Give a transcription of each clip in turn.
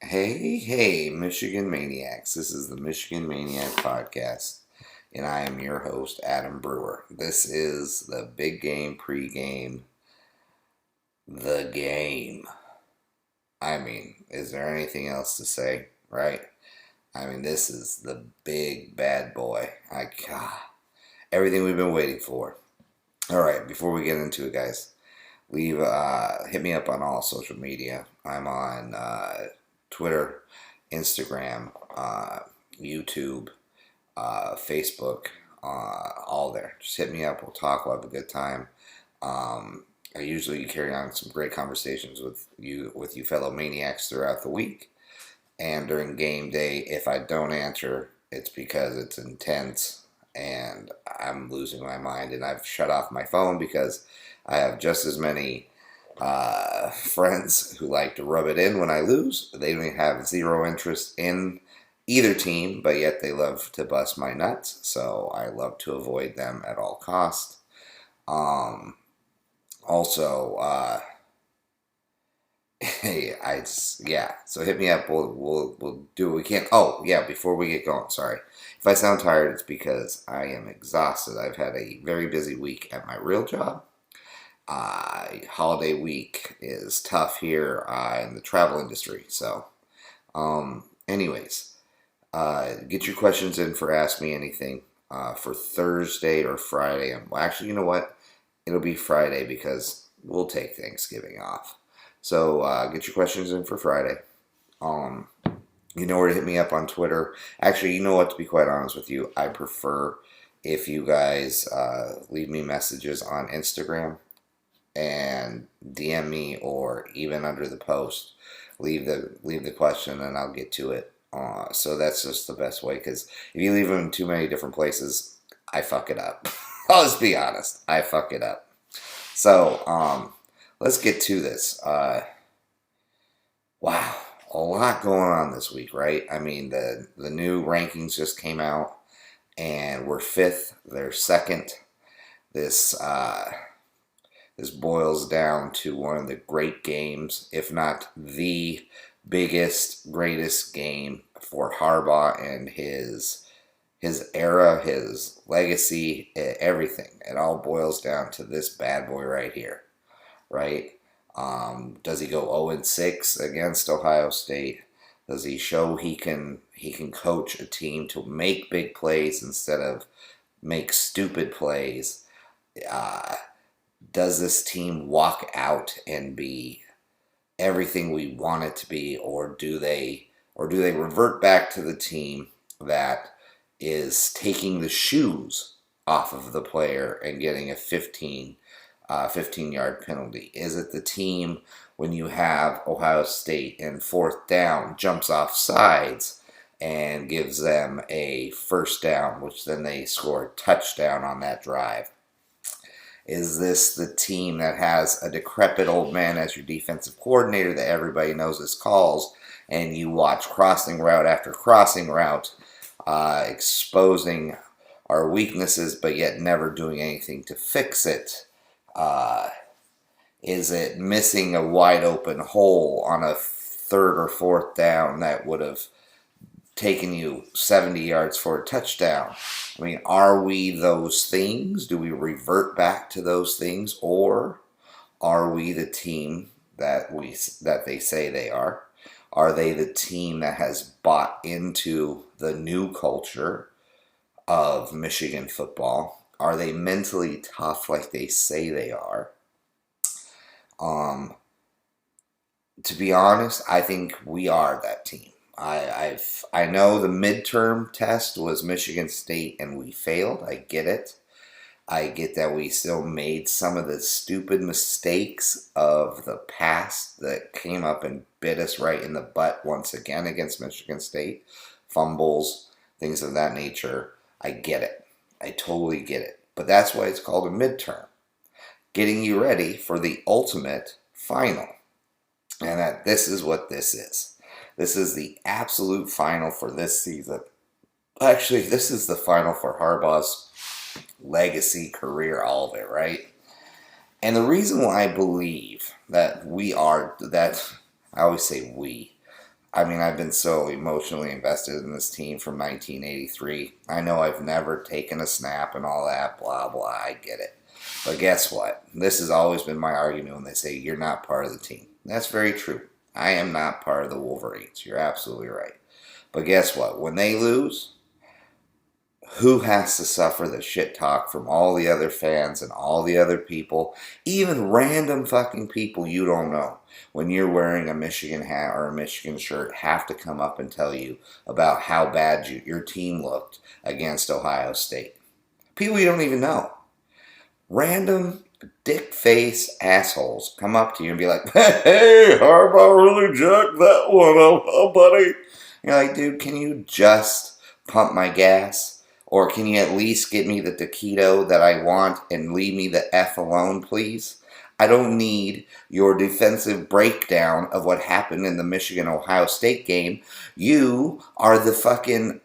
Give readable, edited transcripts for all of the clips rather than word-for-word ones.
Hey, Michigan Maniacs. This is the Michigan Maniac Podcast, and I am your host, Adam Brewer. This is the big game pregame, the game. Is there anything else to say, right? This is the big bad boy. Everything we've been waiting for. All right, before we get into it, guys, hit me up on all social media. I'm on Twitter, Instagram, YouTube, Facebook, all there. Just hit me up. We'll talk. We'll have a good time. I usually carry on some great conversations with you fellow maniacs throughout the week. And during game day, if I don't answer, it's because it's intense and I'm losing my mind. And I've shut off my phone because I have just as many friends who like to rub it in when I lose. They don't have zero interest in either team, but yet they love to bust my nuts. So I love to avoid them at all costs. Also, hey, So hit me up. We'll do what we can. Oh yeah, before we get going, sorry if I sound tired. It's because I am exhausted. I've had a very busy week at my real job. Holiday week is tough here in the travel industry. So, anyways, get your questions in for Ask Me Anything for Thursday or Friday. Well, actually, you know what? It'll be Friday because we'll take Thanksgiving off. So get your questions in for Friday. You know where to hit me up on Twitter. Actually, you know what? To be quite honest with you, I prefer if you guys leave me messages on Instagram and DM me, or even under the post, leave the question and I'll get to it. So that's just the best way, because if you leave them in too many different places, I fuck it up. I'll just be honest, I fuck it up. So let's get to this. Wow, a lot going on this week, right? The new rankings just came out, and we're fifth. They're second. This boils down to one of the great games, if not the biggest, greatest game for Harbaugh and his era, his legacy, everything. It all boils down to this bad boy right here, right? Does he go 0-6 against Ohio State? Does he show he can coach a team to make big plays instead of make stupid plays? Does this team walk out and be everything we want it to be, or do they revert back to the team that is taking the shoes off of the player and getting a 15-yard penalty? Is it the team, when you have Ohio State in fourth down, jumps off sides and gives them a first down, which then they score a touchdown on that drive? Is this the team that has a decrepit old man as your defensive coordinator that everybody knows his calls, and you watch crossing route after crossing route, exposing our weaknesses, but yet never doing anything to fix it? Is it missing a wide open hole on a third or fourth down that would have taken you 70 yards for a touchdown? Are we those things? Do we revert back to those things, or are we the team that they say they are? Are they the team that has bought into the new culture of Michigan football? Are they mentally tough like they say they are? To be honest, I think we are that team. I know the midterm test was Michigan State and we failed. I get it. I get that we still made some of the stupid mistakes of the past that came up and bit us right in the butt once again against Michigan State. Fumbles, things of that nature. I get it. I totally get it. But that's why it's called a midterm. Getting you ready for the ultimate final. And that this is what this is. This is the absolute final for this season. Actually, this is the final for Harbaugh's legacy, career, all of it, right? And the reason why I believe that I always say we, I mean, I've been so emotionally invested in this team from 1983. I know I've never taken a snap and all that, blah, blah. I get it. But guess what? This has always been my argument when they say you're not part of the team. That's very true. I am not part of the Wolverines. You're absolutely right. But guess what? When they lose, who has to suffer the shit talk from all the other fans and all the other people, even random fucking people you don't know, when you're wearing a Michigan hat or a Michigan shirt, have to come up and tell you about how bad your team looked against Ohio State? People you don't even know. Random dick face assholes come up to you and be like, hey, Harbaugh really jacked that one up, huh, buddy? You're like, dude, can you just pump my gas? Or can you at least get me the taquito that I want and leave me the F alone, please? I don't need your defensive breakdown of what happened in the Michigan-Ohio State game. You are the fucking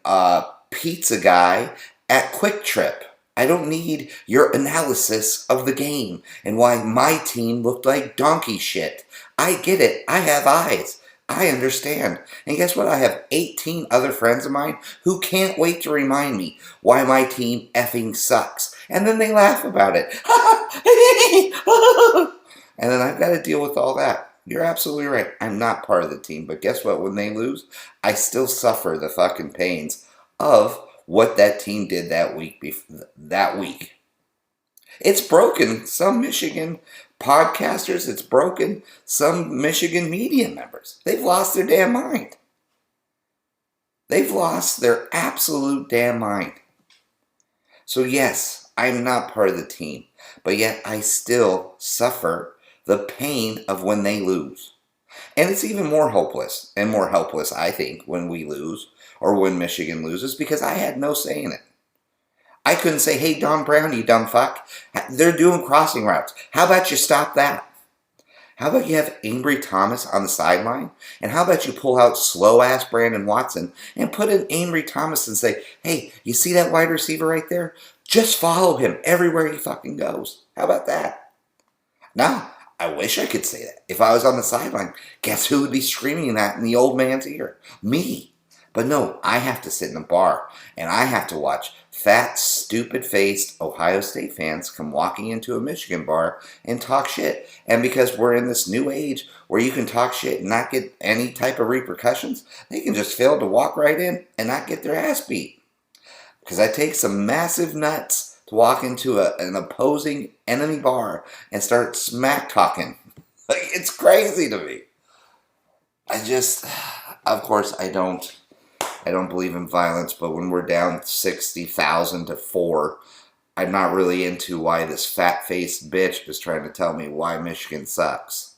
pizza guy at Quick Trip. I don't need your analysis of the game and why my team looked like donkey shit. I get it. I have eyes. I understand. And guess what? I have 18 other friends of mine who can't wait to remind me why my team effing sucks. And then they laugh about it. And then I've got to deal with all that. You're absolutely right. I'm not part of the team. But guess what? When they lose, I still suffer the fucking pains of what that team did that week. It's broken some Michigan podcasters. It's broken some Michigan media members. They've lost their damn mind. They've lost their absolute damn mind. So yes, I'm not part of the team, but yet I still suffer the pain of when they lose. And it's even more hopeless and more helpless, I think, when we lose or when Michigan loses, because I had no say in it. I couldn't say, hey, Don Brown, you dumb fuck. They're doing crossing routes. How about you stop that? How about you have Ambry Thomas on the sideline? And how about you pull out slow-ass Brandon Watson and put in Ambry Thomas and say, hey, you see that wide receiver right there? Just follow him everywhere he fucking goes. How about that? Now, I wish I could say that. If I was on the sideline, guess who would be screaming that in the old man's ear? Me. But no, I have to sit in a bar, and I have to watch fat, stupid-faced Ohio State fans come walking into a Michigan bar and talk shit. And because we're in this new age where you can talk shit and not get any type of repercussions, they can just fail to walk right in and not get their ass beat. Because I take some massive nuts to walk into an opposing enemy bar and start smack-talking. Like, it's crazy to me. Of course, I don't believe in violence, but when we're down 60,000 to 4, I'm not really into why this fat-faced bitch is trying to tell me why Michigan sucks.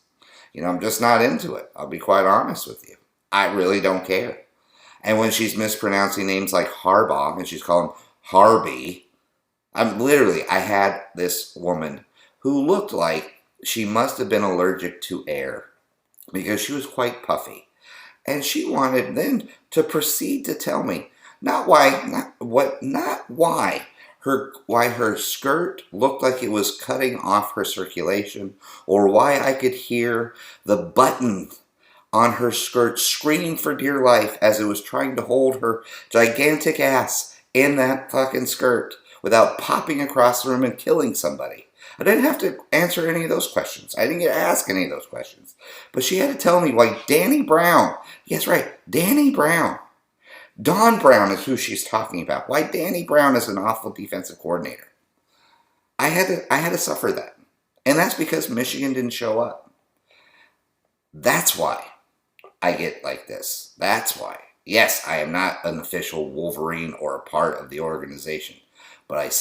I'm just not into it. I'll be quite honest with you. I really don't care. And when she's mispronouncing names like Harbaugh and she's calling him Harby, I had this woman who looked like she must have been allergic to air because she was quite puffy. And she wanted then to proceed to tell me why her skirt looked like it was cutting off her circulation, or why I could hear the button on her skirt screaming for dear life as it was trying to hold her gigantic ass in that fucking skirt without popping across the room and killing somebody. I didn't have to answer any of those questions. I didn't get to ask any of those questions. But she had to tell me why Danny Brown, yes, right, Danny Brown, Don Brown is who she's talking about, why Danny Brown is an awful defensive coordinator. I had to suffer that. And that's because Michigan didn't show up. That's why I get like this. That's why. Yes, I am not an official Wolverine or a part of the organization. But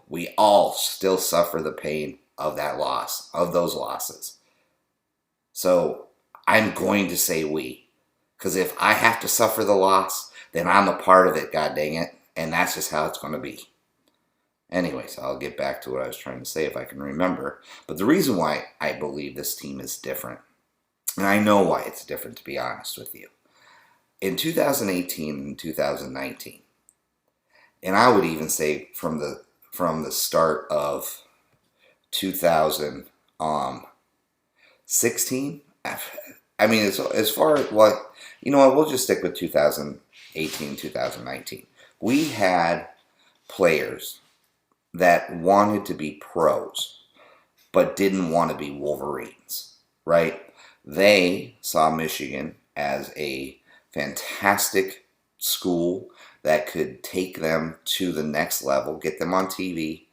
we all still suffer the pain of that loss, of those losses. So I'm going to say we. Because if I have to suffer the loss, then I'm a part of it, god dang it. And that's just how it's going to be. Anyways, I'll get back to what I was trying to say if I can remember. But the reason why I believe this team is different, and I know why it's different, to be honest with you. In 2018 and 2019, and I would even say from the start of 2016, I mean, as far as what, you know what, we'll just stick with 2018, 2019. We had players that wanted to be pros, but didn't want to be Wolverines, right? They saw Michigan as a fantastic school that could take them to the next level, get them on TV,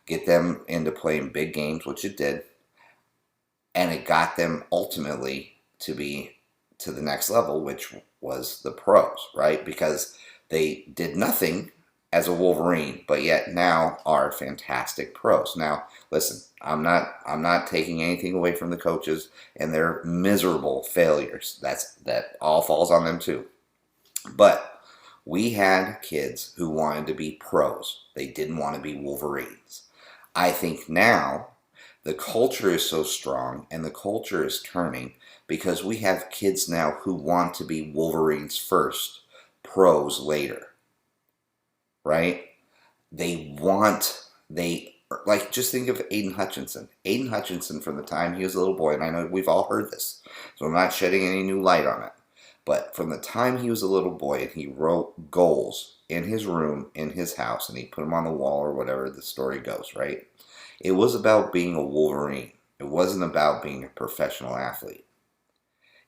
get them into playing big games, which it did, and it got them ultimately to be to the next level, which was the pros, right? Because they did nothing as a Wolverine, but yet now are fantastic pros. Now, listen, I'm not taking anything away from the coaches and their miserable failures. That all falls on them too. But we had kids who wanted to be pros. They didn't want to be Wolverines. I think now the culture is so strong and the culture is turning because we have kids now who want to be Wolverines first, pros later, right? They like, just think of Aiden Hutchinson. Aiden Hutchinson, from the time he was a little boy, and I know we've all heard this, so I'm not shedding any new light on it, but from the time he was a little boy and he wrote goals in his room, in his house, and he put them on the wall or whatever the story goes, right? It was about being a Wolverine. It wasn't about being a professional athlete.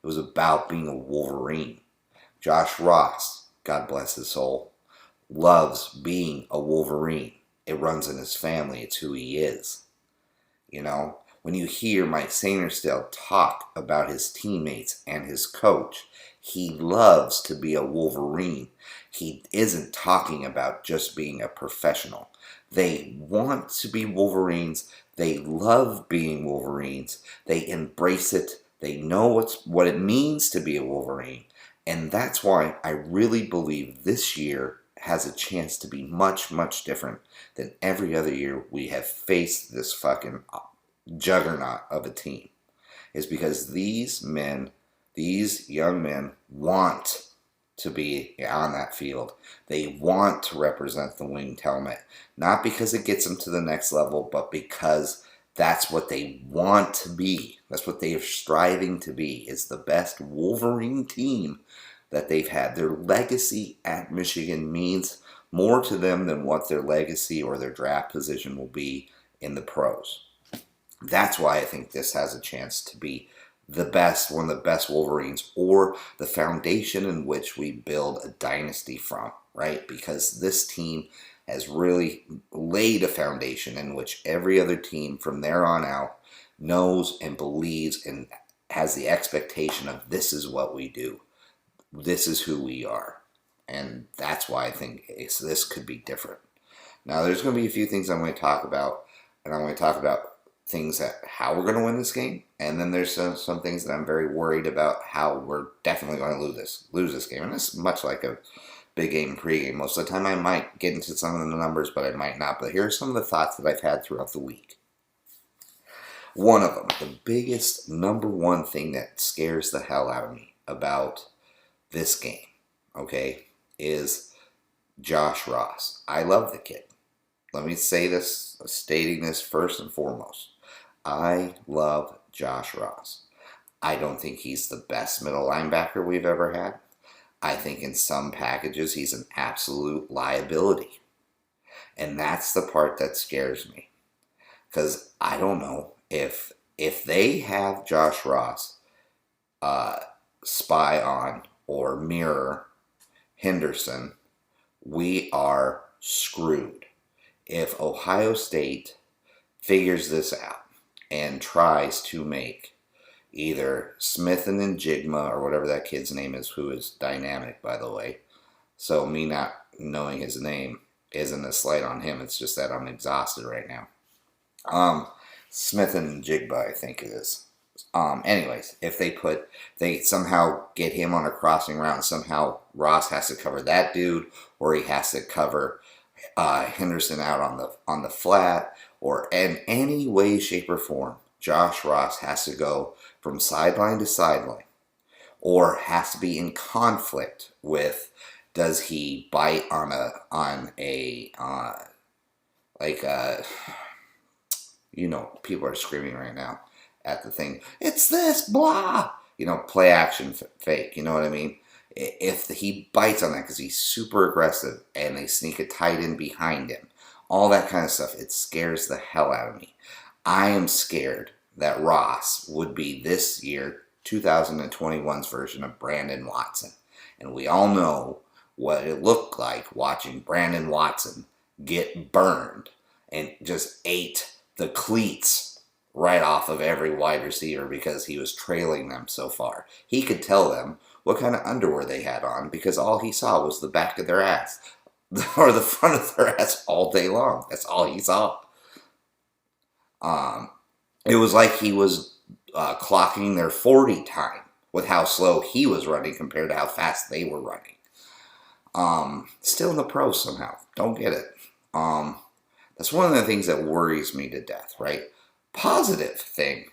It was about being a Wolverine. Josh Ross, God bless his soul, loves being a Wolverine. It runs in his family. It's who he is. You know, when you hear Mike Sainristil talk about his teammates and his coach, he loves to be a Wolverine. He isn't talking about just being a professional. They want to be Wolverines. They love being Wolverines. They embrace it. They know what it means to be a Wolverine. And that's why I really believe this year has a chance to be much, much different than every other year we have faced this fucking juggernaut of a team. Is because these men, these young men, want to be on that field. They want to represent the winged helmet. Not because it gets them to the next level, but because that's what they want to be. That's what they are striving to be, is the best Wolverine team that they've had. Their legacy at Michigan means more to them than what their legacy or their draft position will be in the pros. That's why I think this has a chance to be the best, one of the best Wolverines, or the foundation in which we build a dynasty from, right? Because this team has really laid a foundation in which every other team from there on out knows and believes and has the expectation of, this is what we do. This is who we are. And that's why I think this could be different. Now, there's going to be a few things I'm going to talk about, and I'm going to talk about things that how we're going to win this game, and then there's some things that I'm very worried about how we're definitely going to lose this game. And it's much like a big game pregame. Most of the time I might get into some of the numbers, but I might not. But here are some of the thoughts that I've had throughout the week. One of them, the biggest number one thing that scares the hell out of me about this game, okay, is Josh Ross. I love the kid. Let me say this, stating this first and foremost. I love Josh Ross. I don't think he's the best middle linebacker we've ever had. I think in some packages he's an absolute liability. And that's the part that scares me. Because I don't know if they have Josh Ross spy on or mirror Henderson, we are screwed. If Ohio State figures this out and tries to make either Smith and Njigma, or whatever that kid's name is, who is dynamic, by the way, so me not knowing his name isn't a slight on him, it's just that I'm exhausted right now. Smith and Njigba, I think it is. Anyways, if they somehow get him on a crossing route, and somehow Ross has to cover that dude, or he has to cover Henderson out on the flat, or in any way, shape, or form, Josh Ross has to go from sideline to sideline, or has to be in conflict with, does he bite on a people are screaming right now at the thing. It's this, blah. play action fake. You know what I mean? If he bites on that because he's super aggressive and they sneak a tight end behind him, all that kind of stuff, it scares the hell out of me. I am scared that Ross would be this year, 2021's version of Brandon Watson. And we all know what it looked like watching Brandon Watson get burned and just ate the cleats right off of every wide receiver because he was trailing them so far. He could tell them what kind of underwear they had on because all he saw was the back of their ass or the front of their ass all day long. That's all he saw. It was like he was clocking their 40 time with how slow he was running compared to how fast they were running. Still in the pros somehow. Don't get it. That's one of the things that worries me to death, right? Positive thing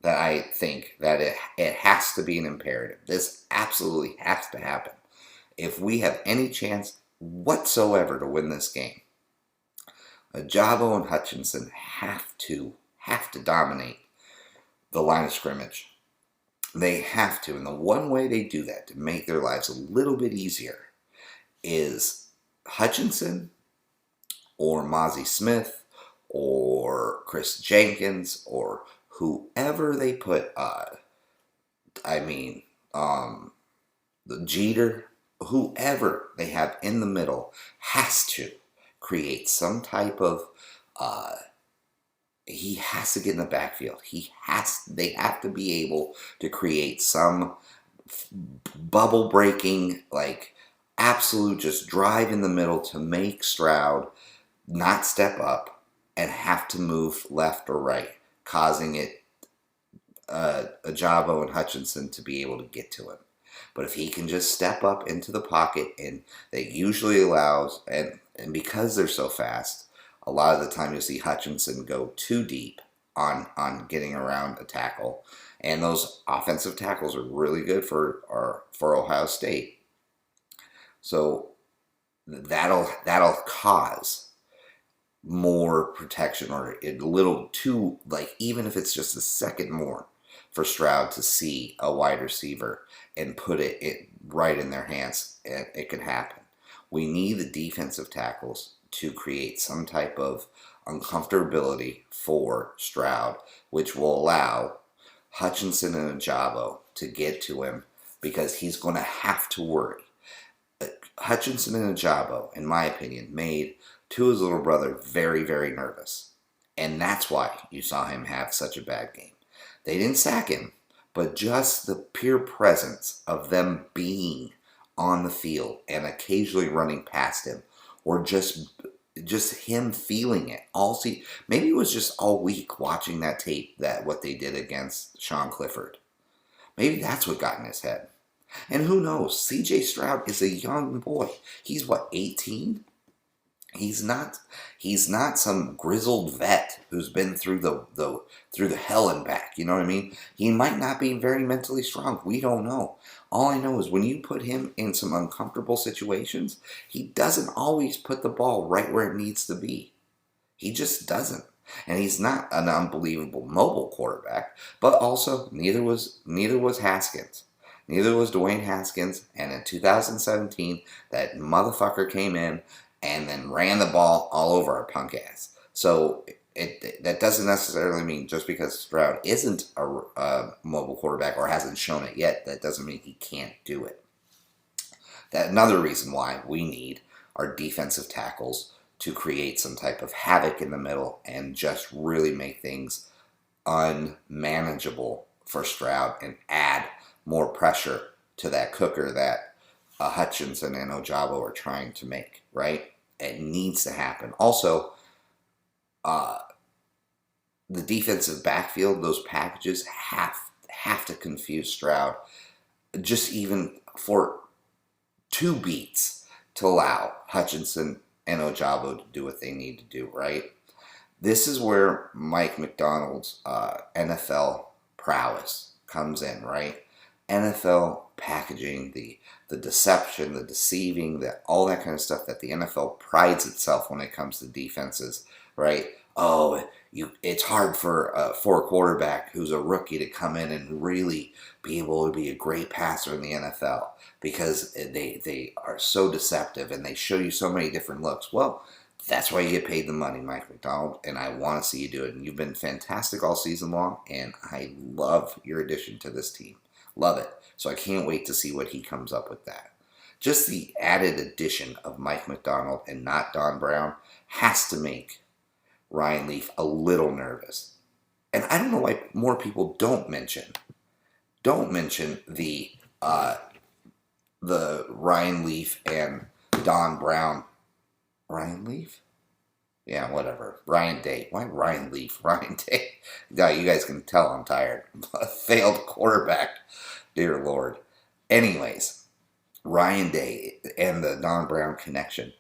that I think that it has to be an imperative. This absolutely has to happen. If we have any chance whatsoever to win this game, Ojabo and Hutchinson have to dominate the line of scrimmage. They have to. And the one way they do that to make their lives a little bit easier is Hutchinson or Mozzie Smith or Chris Jenkins or whoever they put, the Jeter, whoever they have in the middle has to create some type of, he has to get in the backfield. They have to be able to create some bubble breaking, like absolute just drive in the middle to make Stroud not step up and have to move left or right, causing it Ojabo and Hutchinson to be able to get to him. But if he can just step up into the pocket, and that usually allows, and because they're so fast, a lot of the time you'll see Hutchinson go too deep on getting around a tackle. And those offensive tackles are really good for Ohio State. So that'll cause more protection, or a little too, like, even if it's just a second more for Stroud to see a wide receiver and put it right in their hands, it could happen. We need the defensive tackles to create some type of uncomfortability for Stroud, which will allow Hutchinson and Ojabo to get to him, because he's going to have to worry. Hutchinson and Ojabo, in my opinion, made Tua's little brother very, very nervous. And that's why you saw him have such a bad game. They didn't sack him, but just the pure presence of them being on the field and occasionally running past him, or just him feeling it. Maybe it was just all week watching that tape, that what they did against Sean Clifford. Maybe that's what got in his head. And who knows? CJ Stroud is a young boy. He's 18? He's not some grizzled vet who's been through the hell and back. You know what I mean? He might not be very mentally strong. We don't know. All I know is when you put him in some uncomfortable situations, he doesn't always put the ball right where it needs to be. He just doesn't. And he's not an unbelievable mobile quarterback, but also neither was Haskins. Neither was Dwayne Haskins. And in 2017, that motherfucker came in and then ran the ball all over our punk ass. So that doesn't necessarily mean just because Stroud isn't a mobile quarterback or hasn't shown it yet, that doesn't mean he can't do it. That's another reason why we need our defensive tackles to create some type of havoc in the middle and just really make things unmanageable for Stroud and add more pressure to that cooker that Hutchinson and Ojabo are trying to make, right? It needs to happen. Also, the defensive backfield, those packages have to confuse Stroud, just even for 2 beats, to allow Hutchinson and Ojabo to do what they need to do, right? This is where Mike Macdonald's NFL prowess comes in, right? NFL packaging, the deception, the deceiving, all that kind of stuff that the NFL prides itself when it comes to defenses, right? oh, it's hard for a quarterback who's a rookie to come in and really be able to be a great passer in the NFL because they are so deceptive and they show you so many different looks. Well, that's why you get paid the money, Mike Macdonald, and I want to see you do it. And you've been fantastic all season long, and I love your addition to this team. Love it. So I can't wait to see what he comes up with that. Just the added addition of Mike Macdonald and not Don Brown has to make Ryan Leaf a little nervous. And I don't know why more people don't mention the Ryan Leaf and Don Brown. Ryan Leaf? Yeah, whatever. Ryan Day. Why Ryan Leaf? Ryan Day. Yeah, you guys can tell I'm tired. Failed quarterback. Dear Lord. Anyways, Ryan Day and the Don Brown connection.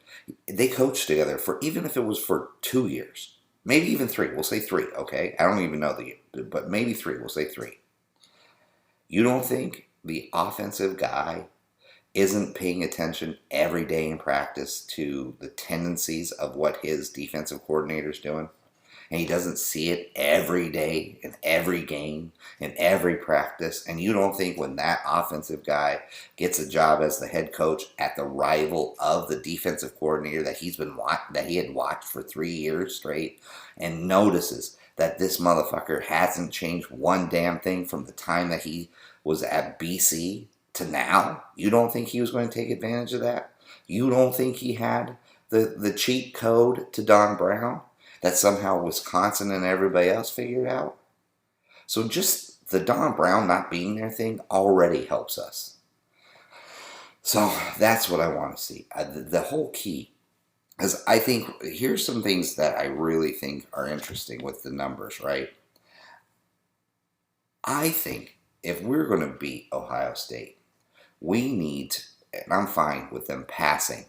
They coached together for, even if it was for 2 years, maybe even three. We'll say three, okay? I don't even know but maybe three. We'll say three. You don't think the offensive guy isn't paying attention every day in practice to the tendencies of what his defensive coordinator's doing? And he doesn't see it every day in every game in every practice. And you don't think when that offensive guy gets a job as the head coach at the rival of the defensive coordinator that he had watched for 3 years straight, and notices that this motherfucker hasn't changed one damn thing from the time that he was at BC to now? You don't think he was going to take advantage of that? You don't think he had the cheat code to Don Brown that somehow Wisconsin and everybody else figured out? So just the Don Brown not being there thing already helps us. So that's what I want to see. The whole key is, I think, here's some things that I really think are interesting with the numbers, right? I think if we're going to beat Ohio State, we need, and I'm fine with them passing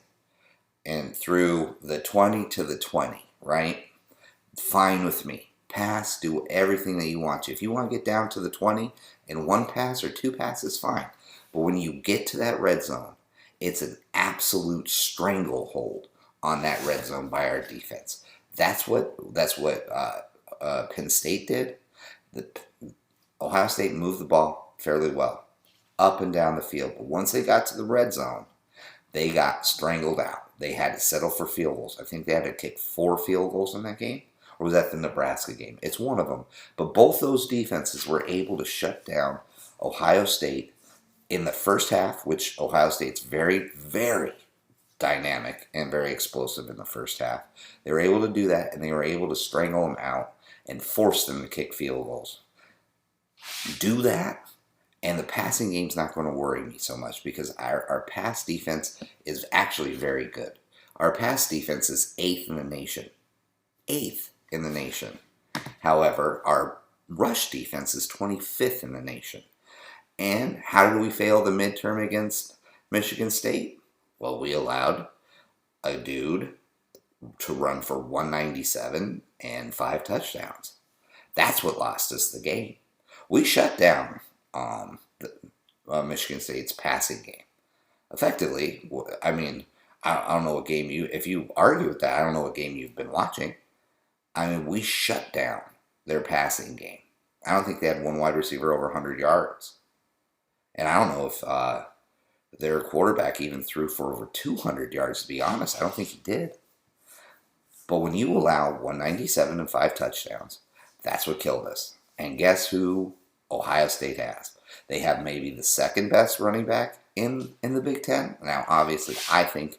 and through the 20 to the 20, right? Fine with me. Pass, do everything that you want to. If you want to get down to the 20 in one pass or two passes, fine. But when you get to that red zone, it's an absolute stranglehold on that red zone by our defense. That's what Penn State did. Ohio State moved the ball fairly well up and down the field. But once they got to the red zone, they got strangled out. They had to settle for field goals. I think they had to kick 4 field goals in that game. Or was that the Nebraska game? It's one of them. But both those defenses were able to shut down Ohio State in the first half, which Ohio State's very, very dynamic and very explosive in the first half. They were able to do that, and they were able to strangle them out and force them to kick field goals. Do that, and the passing game's not going to worry me so much because our pass defense is actually very good. Our pass defense is 8th in the nation. 8th in the nation. However, our rush defense is 25th in the nation. And how did we fail the midterm against Michigan State? Well, we allowed a dude to run for 197 and 5 touchdowns. That's what lost us the game. We shut down Michigan State's passing game. Effectively, I mean, I don't know what game if you argue with that, I don't know what game you've been watching. I mean, we shut down their passing game. I don't think they had one wide receiver over 100 yards. And I don't know if their quarterback even threw for over 200 yards, to be honest. I don't think he did. But when you allow 197 and 5 touchdowns, that's what killed us. And guess who Ohio State has? They have maybe the second best running back in the Big Ten. Now, obviously, I think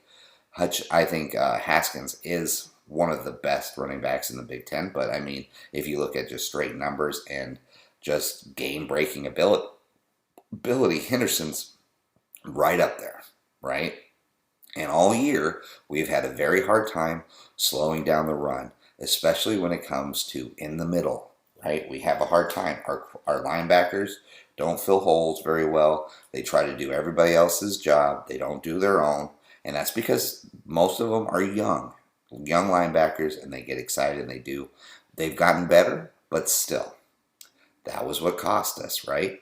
Haskins is one of the best running backs in the Big Ten. But, I mean, if you look at just straight numbers and just game-breaking ability, Henderson's right up there, right? And all year, we've had a very hard time slowing down the run, especially when it comes to in the middle, right? We have a hard time. Our linebackers don't fill holes very well. They try to do everybody else's job. They don't do their own. And that's because most of them are young linebackers, and they get excited and they do. They've gotten better, but still, that was what cost us, right?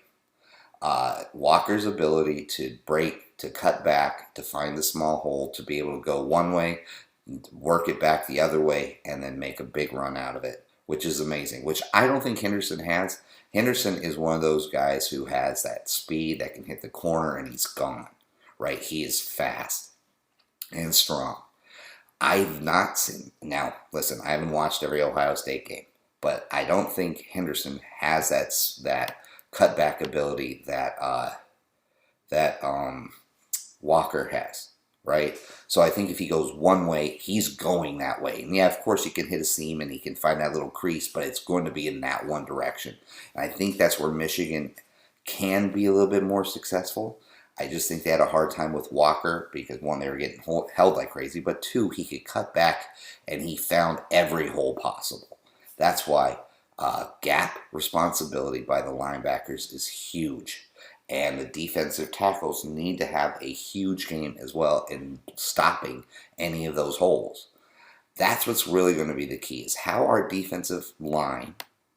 Walker's ability to break, to cut back, to find the small hole, to be able to go one way, work it back the other way, and then make a big run out of it, which is amazing, which I don't think Henderson has. Henderson is one of those guys who has that speed that can hit the corner and he's gone, right? He is fast and strong. I've not seen, now listen, I haven't watched every Ohio State game, but I don't think Henderson has that cutback ability that Walker has, right? So I think if he goes one way, he's going that way. And yeah, of course, he can hit a seam and he can find that little crease, but it's going to be in that one direction. And I think that's where Michigan can be a little bit more successful. I just think they had a hard time with Walker because, one, they were getting held like crazy, but two, he could cut back and he found every hole possible. That's why gap responsibility by the linebackers is huge. And the defensive tackles need to have a huge game as well in stopping any of those holes. That's what's really going to be the key, is how our defensive line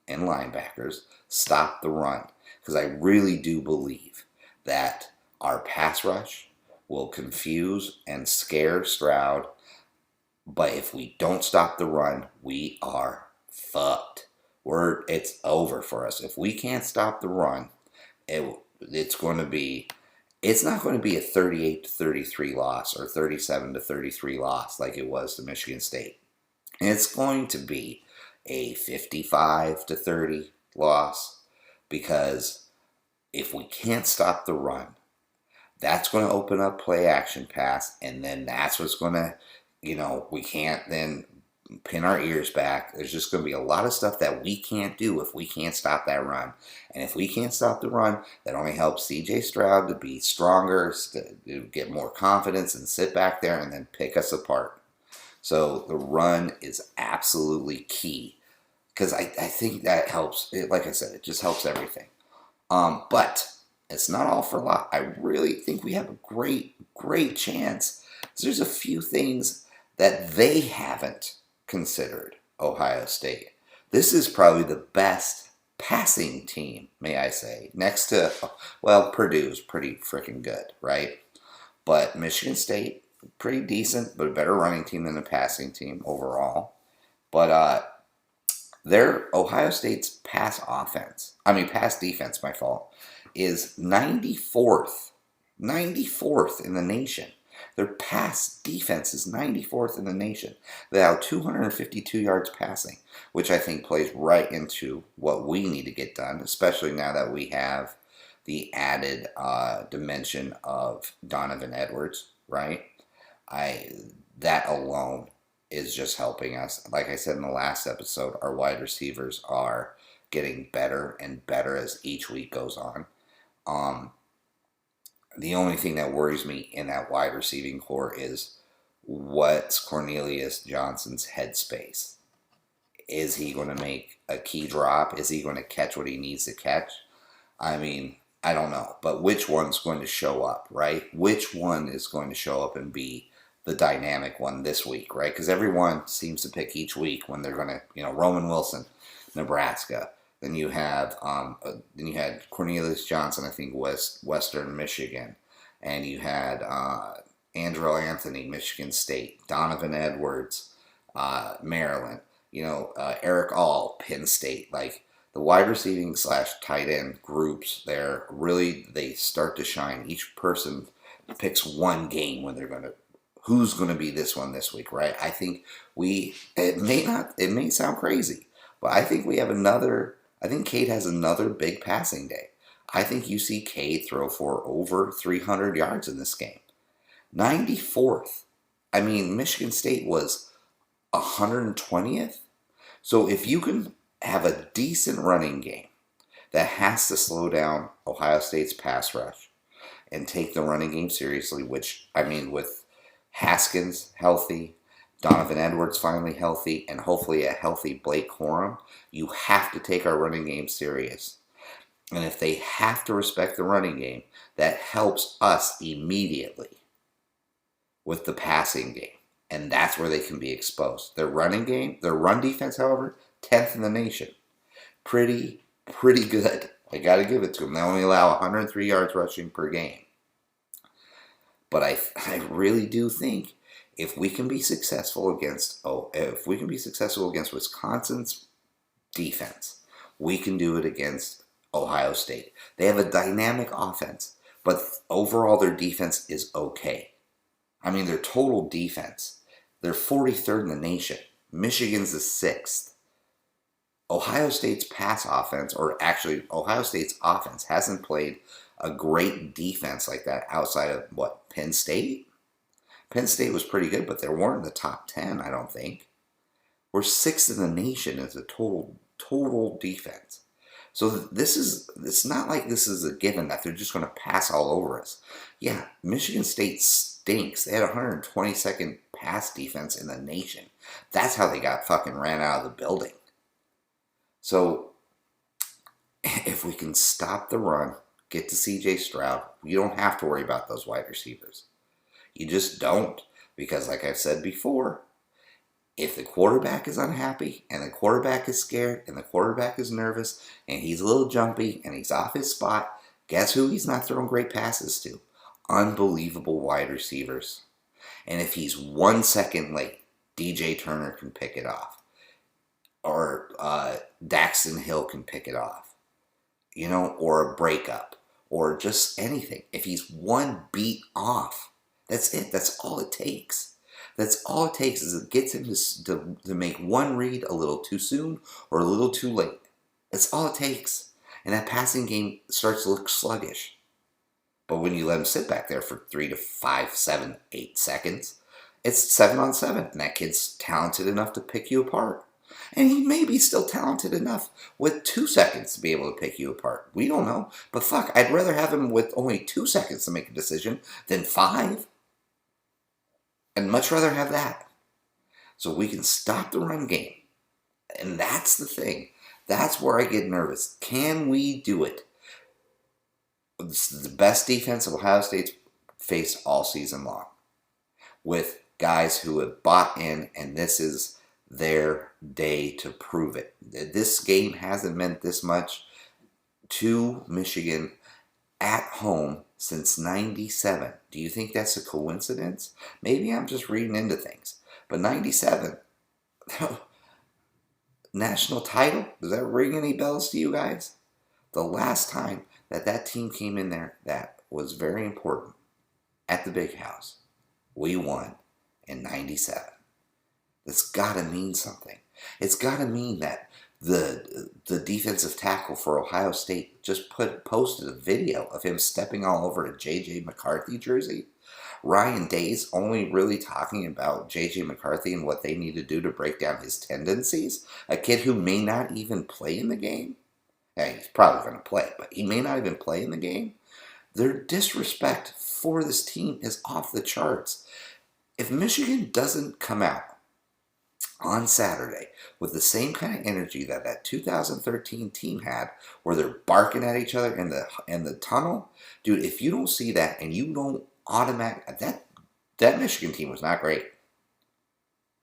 and linebackers stop the run. Because I really do believe that our pass rush will confuse and scare Stroud. But if we don't stop the run, we are fucked. It's over for us. If we can't stop the run, it's not going to be a 38-33 loss or 37-33 loss like it was to Michigan State. It's going to be a 55-30 loss, because if we can't stop the run, that's going to open up play action pass, and then that's what's going to, we can't then pin our ears back. There's just going to be a lot of stuff that we can't do if we can't stop that run. And if we can't stop the run, that only helps CJ Stroud to be stronger, to get more confidence and sit back there and then pick us apart. So the run is absolutely key, because I think that helps. Like I said, it just helps everything. But it's not all for naught. I really think we have a great chance. There's a few things that they haven't considered, Ohio State. This is probably the best passing team, may I say, next to, well, Purdue's pretty freaking good, right? But Michigan State, pretty decent, but a better running team than a passing team overall. But Ohio State's pass defense, my fault, is 94th in the nation. Their pass defense is 94th in the nation. They have 252 yards passing, which I think plays right into what we need to get done, especially now that we have the added dimension of Donovan Edwards, right? That alone is just helping us. Like I said in the last episode, our wide receivers are getting better and better as each week goes on. The only thing that worries me in that wide receiving core is, what's Cornelius Johnson's headspace? Is he going to make a key drop? Is he going to catch what he needs to catch? I mean, I don't know. But which one's going to show up, right? Which one is going to show up and be the dynamic one this week, right? Because everyone seems to pick each week when they're going to, Roman Wilson, Nebraska. Then you had Cornelius Johnson, I think, Western Michigan, and you had Andrew Anthony, Michigan State, Donovan Edwards, Maryland, Eric All, Penn State. Like, the wide receiving / tight end groups there, really, they start to shine. Each person picks one game when who's going to be this one this week, right? I think it may sound crazy, but I think I think Cade has another big passing day. I think you see Cade throw for over 300 yards in this game. 94th. I mean, Michigan State was 120th. So if you can have a decent running game that has to slow down Ohio State's pass rush and take the running game seriously, which, I mean, with Haskins healthy, Donovan Edwards finally healthy, and hopefully a healthy Blake Corum, you have to take our running game serious. And if they have to respect the running game, that helps us immediately with the passing game. And that's where they can be exposed. Their run defense, however, 10th in the nation. Pretty good. I got to give it to them. They only allow 103 yards rushing per game. But I really do think If we can be successful against Wisconsin's defense, we can do it against Ohio State. They have a dynamic offense, but overall their defense is okay. I mean, their total defense, they're 43rd in the nation. Michigan's the 6th. Ohio State's pass offense, or actually Ohio State's offense, hasn't played a great defense like that outside of, what, Penn State? Penn State was pretty good, but they weren't in the top 10, I don't think. We're 6th in the nation as a total defense. So it's not like this is a given that they're just going to pass all over us. Yeah, Michigan State stinks. They had 122nd pass defense in the nation. That's how they got fucking ran out of the building. So if we can stop the run, get to CJ Stroud, you don't have to worry about those wide receivers. You just don't, because like I've said before, if the quarterback is unhappy and the quarterback is scared and the quarterback is nervous and he's a little jumpy and he's off his spot, guess who he's not throwing great passes to? Unbelievable wide receivers. And if he's 1 second late, DJ Turner can pick it off. Or Daxton Hill can pick it off. Or a breakup. Or just anything. If he's one beat off, that's it. That's all it takes. That's all it takes, is it gets him to make one read a little too soon or a little too late. That's all it takes. And that passing game starts to look sluggish. But when you let him sit back there for 3 to 5, 7, 8 seconds, it's 7-on-7. And that kid's talented enough to pick you apart. And he may be still talented enough with 2 seconds to be able to pick you apart. We don't know. But fuck, I'd rather have him with only 2 seconds to make a decision than 5. I'd much rather have that. So we can stop the run game. And that's the thing. That's where I get nervous. Can we do it? This is the best defense Ohio State's faced all season long. With guys who have bought in, and this is their day to prove it. This game hasn't meant this much to Michigan at home since 97. Do you think that's a coincidence? Maybe I'm just reading into things. But 97, national title, does that ring any bells to you guys? The last time that team came in there, that was very important, at the Big House, we won in 97. That's got to mean something. It's got to mean that the defensive tackle for Ohio State just posted a video of him stepping all over a J.J. McCarthy jersey. Ryan Day's only really talking about J.J. McCarthy and what they need to do to break down his tendencies. A kid who may not even play in the game. Yeah, he's probably going to play, but he may not even play in the game. Their disrespect for this team is off the charts. If Michigan doesn't come out on Saturday with the same kind of energy that 2013 team had, where they're barking at each other in the tunnel, dude, if you don't see that and you don't that Michigan team was not great,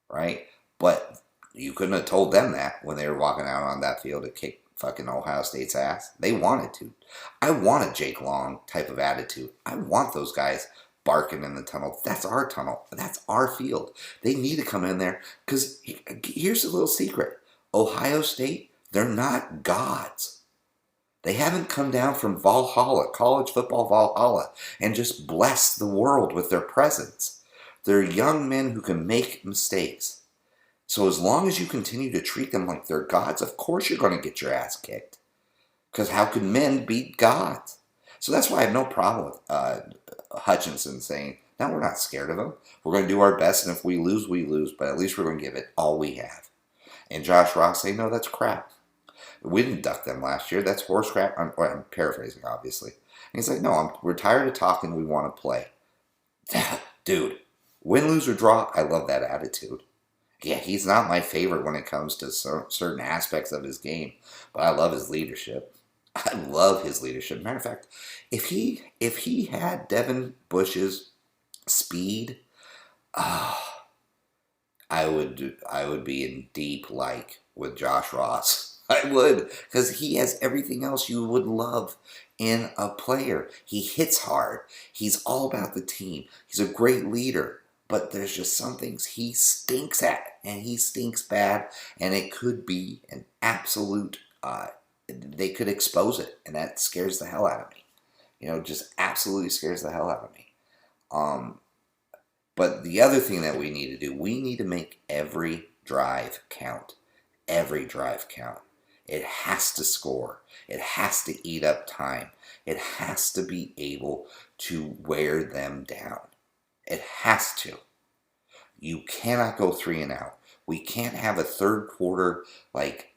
right? But you couldn't have told them that when they were walking out on that field to kick fucking Ohio State's ass. They wanted to. I want a Jake Long type of attitude. I want those guys barking in the tunnel. That's our tunnel. That's our field. They need to come in there, because here's a little secret. Ohio State, they're not gods. They haven't come down from Valhalla, college football Valhalla, and just blessed the world with their presence. They're young men who can make mistakes. So as long as you continue to treat them like they're gods, of course you're going to get your ass kicked. Because how can men beat gods? So that's why I have no problem with Hutchinson saying, no, we're not scared of them. We're going to do our best, and if we lose, we lose. But at least we're going to give it all we have. And Josh Ross saying, no, that's crap. We didn't duck them last year. That's horse crap. I'm paraphrasing, obviously. And he's like, no, we're tired of talking. We want to play. Dude, win, lose, or draw, I love that attitude. Yeah, he's not my favorite when it comes to certain aspects of his game, but I love his leadership. I love his leadership. Matter of fact, if he had Devin Bush's speed, I would be in deep like with Josh Ross. I would, because he has everything else you would love in a player. He hits hard. He's all about the team. He's a great leader. but there's just some things he stinks at, and he stinks bad, and it could be an absolute, they could expose it, and that scares the hell out of me. Just absolutely scares the hell out of me. But the other thing that we need to do, we need to make every drive count. Every drive count. It has to score. It has to eat up time. It has to be able to wear them down. It has to. You cannot go 3 and out. We can't have a third quarter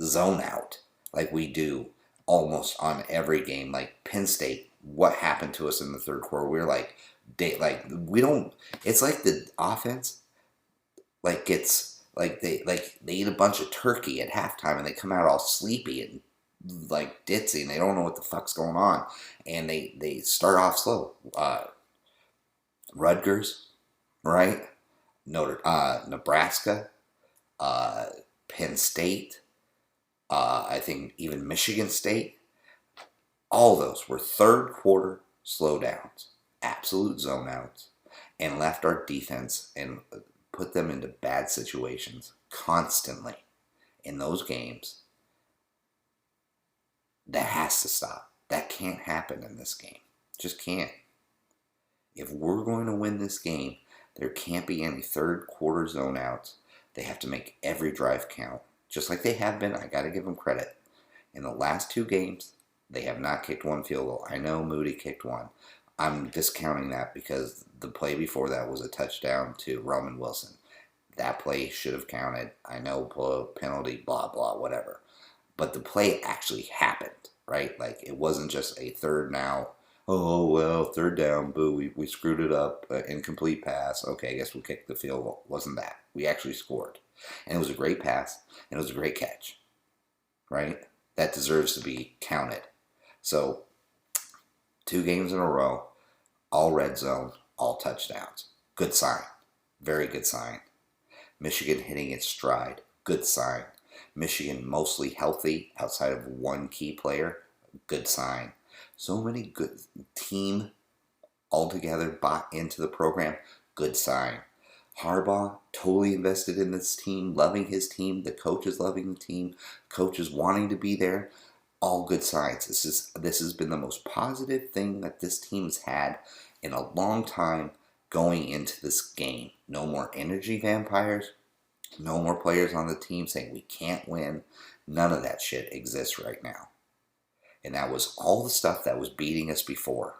zone out like we do almost on every game. Like Penn State, what happened to us in the third quarter? We're we don't. It's like the offense gets they eat a bunch of turkey at halftime and they come out all sleepy and ditzy and they don't know what the fuck's going on, and they start off slow. Rutgers, right? Nebraska, Penn State, I think even Michigan State. All those were third quarter slowdowns, absolute zone outs, and left our defense and put them into bad situations constantly in those games. That has to stop. That can't happen in this game. Just can't. If we're going to win this game, there can't be any third quarter zone outs. They have to make every drive count, just like they have been. I got to give them credit. In the last 2 games, they have not kicked one field goal. I know Moody kicked one. I'm discounting that because the play before that was a touchdown to Roman Wilson. That play should have counted. I know penalty, blah, blah, whatever. But the play actually happened, right? It wasn't just a third now. Oh, well, third down, boo, we screwed it up, incomplete pass. Okay, I guess we'll kick the field goal. Wasn't that. We actually scored. And it was a great pass, and it was a great catch, right? That deserves to be counted. So, 2 games in a row, all red zone, all touchdowns. Good sign. Very good sign. Michigan hitting its stride. Good sign. Michigan mostly healthy outside of one key player. Good sign. So many good team altogether bought into the program. Good sign. Harbaugh totally invested in this team, loving his team. The coach is loving the team. Coach is wanting to be there. All good signs. This has been the most positive thing that this team's had in a long time going into this game. No more energy vampires. No more players on the team saying we can't win. None of that shit exists right now. And that was all the stuff that was beating us before.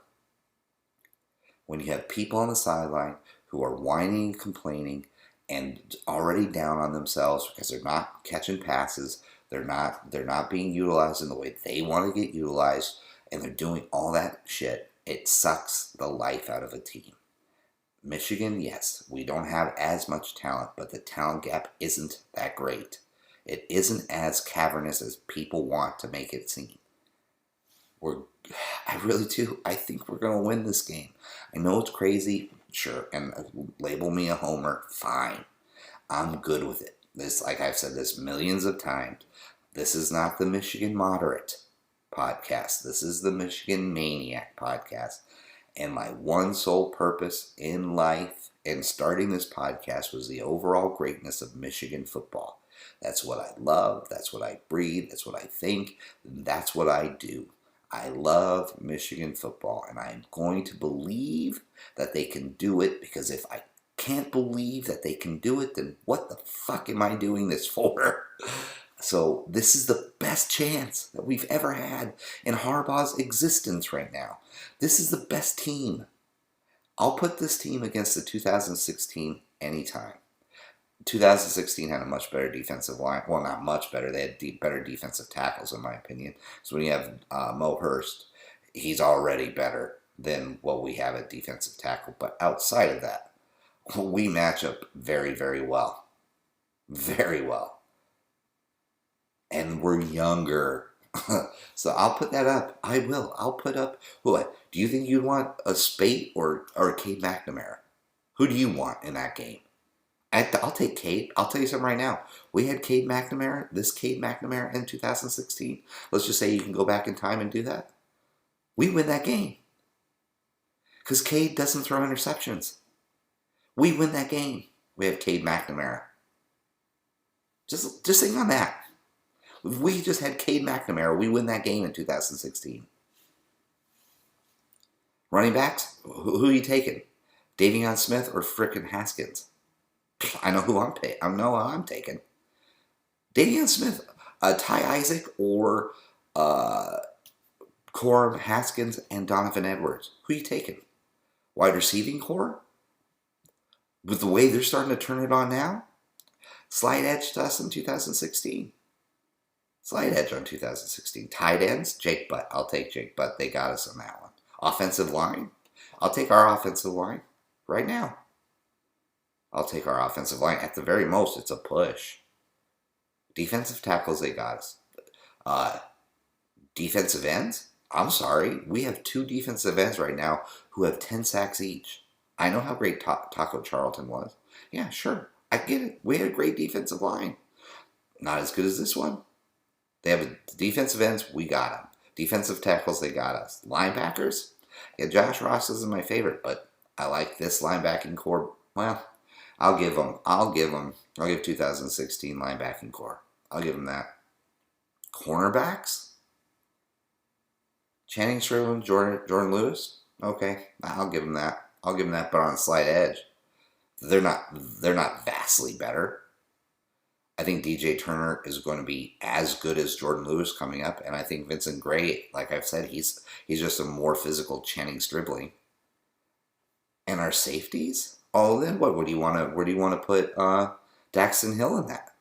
When you have people on the sideline who are whining and complaining and already down on themselves because they're not catching passes, they're not being utilized in the way they want to get utilized, and they're doing all that shit, it sucks the life out of a team. Michigan, yes, we don't have as much talent, but the talent gap isn't that great. It isn't as cavernous as people want to make it seem. I really do. I think we're going to win this game. I know it's crazy, sure, and label me a homer, fine. I'm good with it. This, like I've said this millions of times, this is not the Michigan Moderate podcast. This is the Michigan Maniac podcast. And my one sole purpose in life and starting this podcast was the overall greatness of Michigan football. That's what I love. That's what I breathe. That's what I think. That's what I do. I love Michigan football, and I'm going to believe that they can do it, because if I can't believe that they can do it, then what the fuck am I doing this for? So this is the best chance that we've ever had in Harbaugh's existence right now. This is the best team. I'll put this team against the 2016 anytime. 2016 had a much better defensive line. Well, not much better. They had better defensive tackles, in my opinion. So when you have Mo Hurst, he's already better than what we have at defensive tackle. But outside of that, we match up very, very well. Very well. And we're younger. So I'll put that up. I will. I'll put up. What? Do you think you'd want a Spate or Cade McNamara? Who do you want in that game? I'll take Cade. I'll tell you something right now. We had Cade McNamara in 2016. Let's just say you can go back in time and do that. We win that game. Because Cade doesn't throw interceptions. We win that game. We have Cade McNamara. Just think on that. If we just had Cade McNamara, we win that game in 2016. Running backs, who are you taking? Davion Smith or frickin' Haskins? I know who I'm taking. Davion Smith, Ty Isaac, or Corum, Haskins, and Donovan Edwards. Who are you taking? Wide receiving core? With the way they're starting to turn it on now? Slight edge to us in 2016. Slight edge on 2016. Tight ends, Jake Butt. I'll take Jake Butt. They got us on that one. Offensive line, I'll take our offensive line right now. I'll take our offensive line. At the very most, it's a push. Defensive tackles, they got us. Defensive ends, I'm sorry. We have 2 defensive ends right now who have 10 sacks each. I know how great Taco Charlton was. Yeah, sure. I get it. We had a great defensive line. Not as good as this one. They have defensive ends. We got them. Defensive tackles, they got us. Linebackers, yeah, Josh Ross isn't my favorite, but I like this linebacking core. Well, I'll give 2016 linebacking core. I'll give them that. Cornerbacks, Channing Sterling, Jordan Lewis. Okay, I'll give them that. But on a slight edge. They're not vastly better. I think DJ Turner is going to be as good as Jordan Lewis coming up, and I think Vincent Gray, like I've said, he's just a more physical Channing Stribling. And our safeties? Oh, then what? Where do you want to put Daxton Hill in that?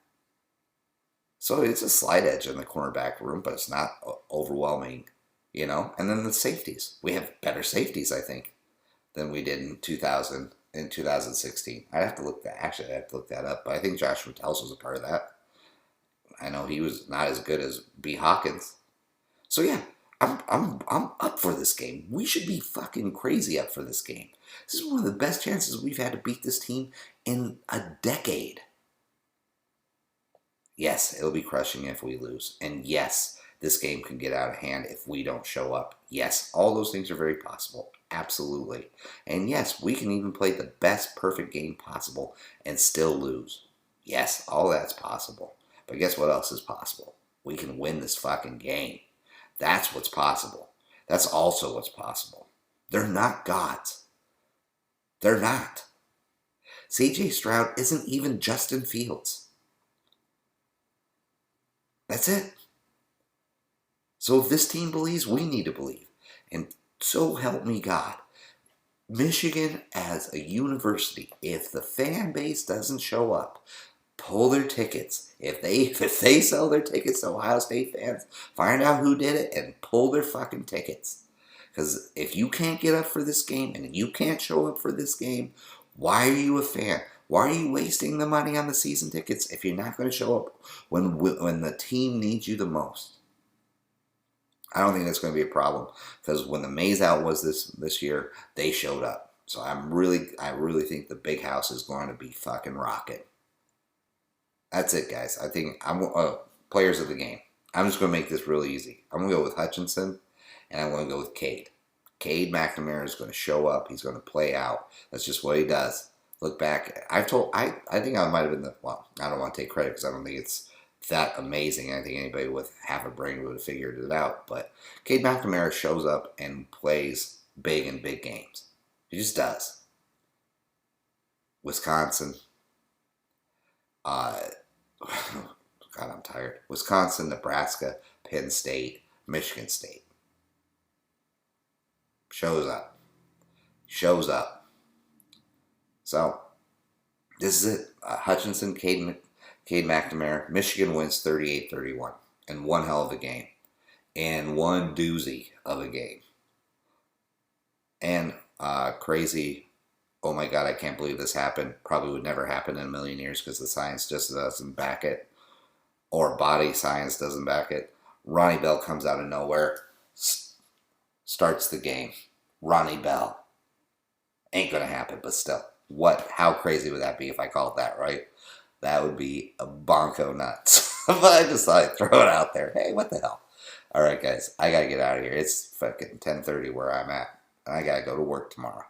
So it's a slight edge in the cornerback room, but it's not overwhelming, you know. And then the safeties, we have better safeties, I think, than we did in 2016. I'd have to look that up, but I think Josh Metels was a part of that. I know he was not as good as B. Hawkins. So yeah, I'm up for this game. We should be fucking crazy up for this game. This is one of the best chances we've had to beat this team in a decade. Yes, it'll be crushing if we lose. And yes, this game can get out of hand if we don't show up. Yes, all those things are very possible. Absolutely. And yes, we can even play the best perfect game possible and still lose. Yes, all that's possible. But guess what else is possible? We can win this fucking game. That's what's possible. That's also what's possible. They're not gods. They're not. CJ Stroud isn't even Justin Fields. That's it. So if this team believes, we need to believe. And so help me God. Michigan as a university, if the fan base doesn't show up, pull their tickets. If they sell their tickets to Ohio State fans, find out who did it and pull their fucking tickets. Because if you can't get up for this game and you can't show up for this game, why are you a fan? Why are you wasting the money on the season tickets if you're not going to show up when the team needs you the most? I don't think that's going to be a problem because when the Maze Out was this year, they showed up. So I really think the Big House is going to be fucking rocking. That's it, guys. I think I'm players of the game. I'm just going to make this really easy. I'm going to go with Hutchinson, and I'm going to go with Cade. Cade McNamara is going to show up. He's going to play out. That's just what he does. Look back. I think I might have been I don't want to take credit because I don't think it's that amazing. I think anybody with half a brain would have figured it out. But Cade McNamara shows up and plays big in big games. He just does. Wisconsin. God, I'm tired. Wisconsin, Nebraska, Penn State, Michigan State. Shows up. So, this is it. Hutchinson, Cade McNamara. Michigan wins 38-31. And one hell of a game. And one doozy of a game. And crazy, oh my God, I can't believe this happened. Probably would never happen in a million years because the science just doesn't back it. Or body science doesn't back it. Ronnie Bell comes out of nowhere. Starts the game. Ronnie Bell. Ain't gonna happen, but still. How crazy would that be if I called that, right? That would be a bonko nuts. But I just thought I'd throw it out there. Hey, what the hell? Alright, guys. I gotta get out of here. It's fucking 10:30 where I'm at. And I gotta go to work tomorrow.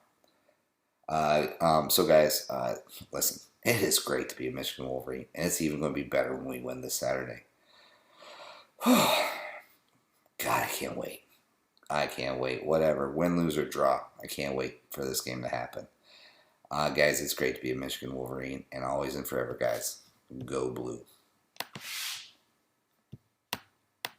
So guys, listen, it is great to be a Michigan Wolverine, and it's even going to be better when we win this Saturday. God, I can't wait. I can't wait. Whatever, win, lose, or draw, I can't wait for this game to happen. Guys, it's great to be a Michigan Wolverine, and always and forever, guys, go blue.